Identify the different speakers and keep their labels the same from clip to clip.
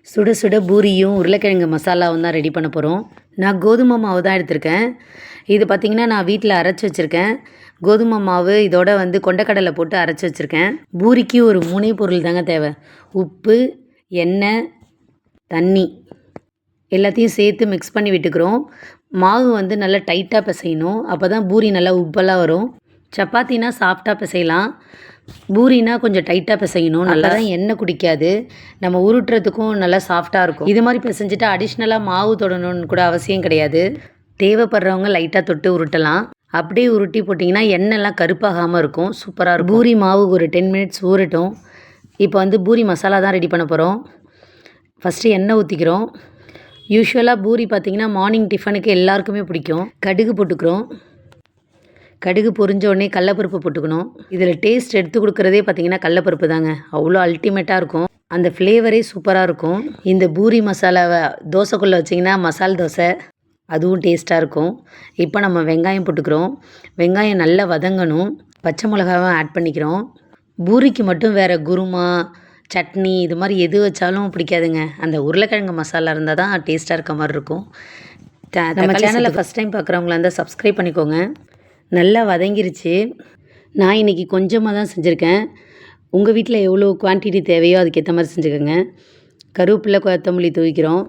Speaker 1: சுட சுட பூரியும் உருளைக்கிழங்கு மசாலாவும் தான் ரெடி பண்ண போகிறோம். நான் கோதுமை மாவு தான் எடுத்திருக்கேன். இது பார்த்திங்கன்னா நான் வீட்டில் அரைச்சி வச்சுருக்கேன். கோதுமை மாவு இதோட கொண்டக்கடலை போட்டு அரைச்சி வச்சுருக்கேன். பூரிக்கு ஒரு 3 பொருள் தாங்க தேவை. உப்பு, எண்ணெய், தண்ணி எல்லாத்தையும் சேர்த்து மிக்ஸ் பண்ணி விட்டுக்கிறோம். மாவு நல்லா டைட்டாக பிசையணும். அப்போ தான் பூரி நல்லா உப்பலாக வரும். சப்பாத்தினா சாஃப்டாக பிசையலாம், பூரினா கொஞ்சம் டைட்டாக பிசையணும். நல்லா தான் எண்ணெய் குடிக்காது, நம்ம உருட்டுறதுக்கும் நல்லா சாஃப்டாக இருக்கும். இது மாதிரி பிசைஞ்சிட்டா அடிஷ்னலாக மாவு தொடணும்னு கூட அவசியம் கிடையாது. தேவைப்படுறவங்க லைட்டாக தொட்டு உருட்டலாம். அப்படியே உருட்டி போட்டிங்கன்னா எண்ணெய்லாம் கருப்பாகாமல் இருக்கும், சூப்பராக இருக்கும். பூரி மாவு ஒரு 10 மினிட்ஸ் ஊறட்டும். இப்போ பூரி மசாலா தான் ரெடி பண்ண போகிறோம். ஃபஸ்ட்டு எண்ணெய் ஊற்றிக்கிறோம். யூஸ்வலாக பூரி பார்த்திங்கன்னா மார்னிங் டிஃபனுக்கு எல்லாருக்குமே பிடிக்கும். கடுகு போட்டுக்கிறோம். கடுகு பொரிஞ்ச உடனே கடலப்பருப்பு போட்டுக்கணும். இதில் டேஸ்ட் எடுத்து கொடுக்குறதே பார்த்திங்கன்னா கடலப்பருப்பு தாங்க. அவ்வளோ அல்டிமேட்டாக இருக்கும், அந்த ஃப்ளேவரே சூப்பராக இருக்கும். இந்த பூரி மசாலாவை தோசைக்குள்ளே வச்சிங்கன்னா மசால் தோசை, அதுவும் டேஸ்ட்டாக இருக்கும். இப்போ நம்ம வெங்காயம் போட்டுக்கிறோம். வெங்காயம் நல்லா வதங்கணும். பச்சை மிளகாவும் ஆட் பண்ணிக்கிறோம். பூரிக்கு மட்டும் வேறு குருமா, சட்னி இது மாதிரி எது வச்சாலும் பிடிக்காதுங்க. அந்த உருளைக்கிழங்கு மசாலா இருந்தால் தான் டேஸ்ட்டாக இருக்க மாதிரி இருக்கும். நம்ம சேனலை ஃபஸ்ட் டைம் பார்க்குறவங்களா இருந்தால் சப்ஸ்கிரைப் பண்ணிக்கோங்க. நல்லா வதங்கிருச்சு. நான் இன்றைக்கி கொஞ்சமாக தான் செஞ்சுருக்கேன். உங்கள் வீட்டில் எவ்வளோ குவான்டிட்டி தேவையோ அதுக்கேற்ற மாதிரி செஞ்சுக்கோங்க. கருவேப்பிலை, கொத்தமல்லி தூவிக்கிறோம்.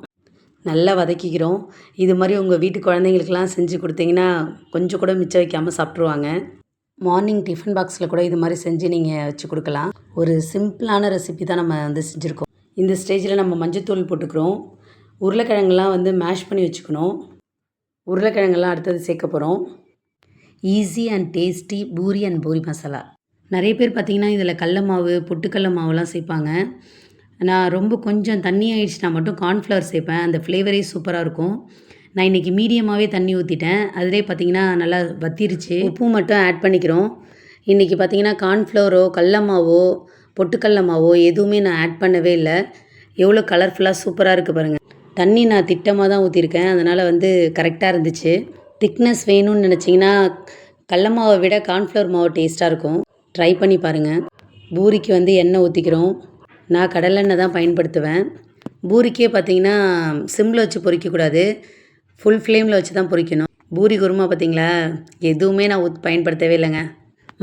Speaker 1: நல்லா வதக்கிக்கிறோம். இது மாதிரி உங்கள் வீட்டு குழந்தைங்களுக்கெல்லாம் செஞ்சு கொடுத்தீங்கன்னா கொஞ்சம் கூட மிச்சம் வைக்காமல் சாப்பிட்ருவாங்க. மார்னிங் டிஃபன் பாக்ஸில் கூட இது மாதிரி செஞ்சு நீங்கள் வச்சு கொடுக்கலாம். ஒரு சிம்பிளான ரெசிபி தான் நம்ம செஞ்சுருக்கோம். இந்த ஸ்டேஜில் நம்ம மஞ்சத்தூள் போட்டுக்கிறோம். உருளைக்கிழங்கெல்லாம் மேஷ் பண்ணி வச்சுக்கணும். உருளைக்கிழங்கெல்லாம் அடுத்தது சேர்க்க போகிறோம். Easy and tasty puri and puri masala. நிறைய பேர் பார்த்திங்கன்னா இதில் கடல மாவு, பொட்டுக்கடல மாவுலாம் சேர்ப்பாங்க. நான் ரொம்ப கொஞ்சம் தண்ணி ஆகிடுச்சுனா மட்டும் கார்ன்ஃப்ளவர் சேர்ப்பேன். அந்த ஃப்ளேவரே சூப்பராக இருக்கும். நான் இன்றைக்கி மீடியமாகவே தண்ணி ஊற்றிட்டேன். அதிலே பார்த்திங்கன்னா நல்லா வத்திருச்சு. உப்பு மட்டும் ஆட் பண்ணிக்கிறோம். இன்றைக்கி பார்த்திங்கன்னா கார்ன்ஃப்ளவரோ, கடல மாவோ, பொட்டுக்கடல மாவோ எதுவுமே நான் ஆட் பண்ணவே இல்லை. எவ்வளோ கலர்ஃபுல்லாக சூப்பராக இருக்குது பாருங்கள். தண்ணி நான் திட்டமாக தான் ஊற்றிருக்கேன், அதனால் கரெக்டாக இருந்துச்சு. திக்னஸ் வேணும்னு நினச்சிங்கன்னா கடல மாவை விட கார்ன்ஃப்ளவர் மாவு டேஸ்ட்டாக இருக்கும். ட்ரை பண்ணி பாருங்கள். பூரிக்கு எண்ணெய் ஊற்றிக்கிறோம். நான் கடலெண்ணெய் தான் பயன்படுத்துவேன். பூரிக்கே பார்த்திங்கன்னா சிம்மில் வச்சு பொரிக்கக்கூடாது, ஃபுல் ஃப்ளேமில் வச்சு தான் பொரிக்கணும். பூரி குருமா பார்த்திங்களா, எதுவுமே நான் பயன்படுத்தவே இல்லைங்க.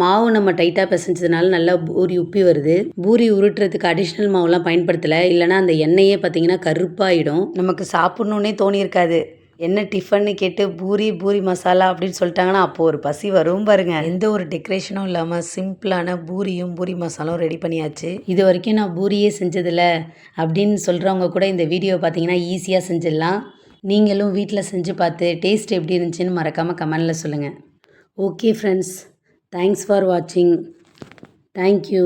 Speaker 1: மாவு நம்ம டைட்டாக பிசைஞ்சதுனால நல்லா பூரி உப்பி வருது. பூரி உருட்டுறதுக்கு அடிஷ்னல் மாவுலாம் பயன்படுத்தலை, இல்லைனா அந்த எண்ணெயே பார்த்திங்கன்னா கருப்பாயிடும். நமக்கு சாப்பிட்ணுன்னே தோணியிருக்காது. என்ன டிஃபன்னு கேட்டு பூரி மசாலா அப்படின்னு சொல்லிட்டாங்கன்னா அப்போது ஒரு பசி வரும் பாருங்க. எந்த ஒரு டெக்கரேஷனும் இல்லாமல் சிம்பிளான பூரியும் பூரி மசாலாவும் ரெடி பண்ணியாச்சு. இது வரைக்கும் நான் பூரியே செஞ்சதில்லை அப்படின்னு சொல்கிறவங்க கூட இந்த வீடியோ பார்த்தீங்கன்னா ஈஸியாக செஞ்சிடலாம். நீங்களும் வீட்டில் செஞ்சு பார்த்து டேஸ்ட் எப்படி இருந்துச்சுன்னு மறக்காமல் கமெண்டில் சொல்லுங்கள். ஓகே ஃப்ரெண்ட்ஸ், தேங்க்ஸ் ஃபார் வாட்சிங். தேங்க்யூ.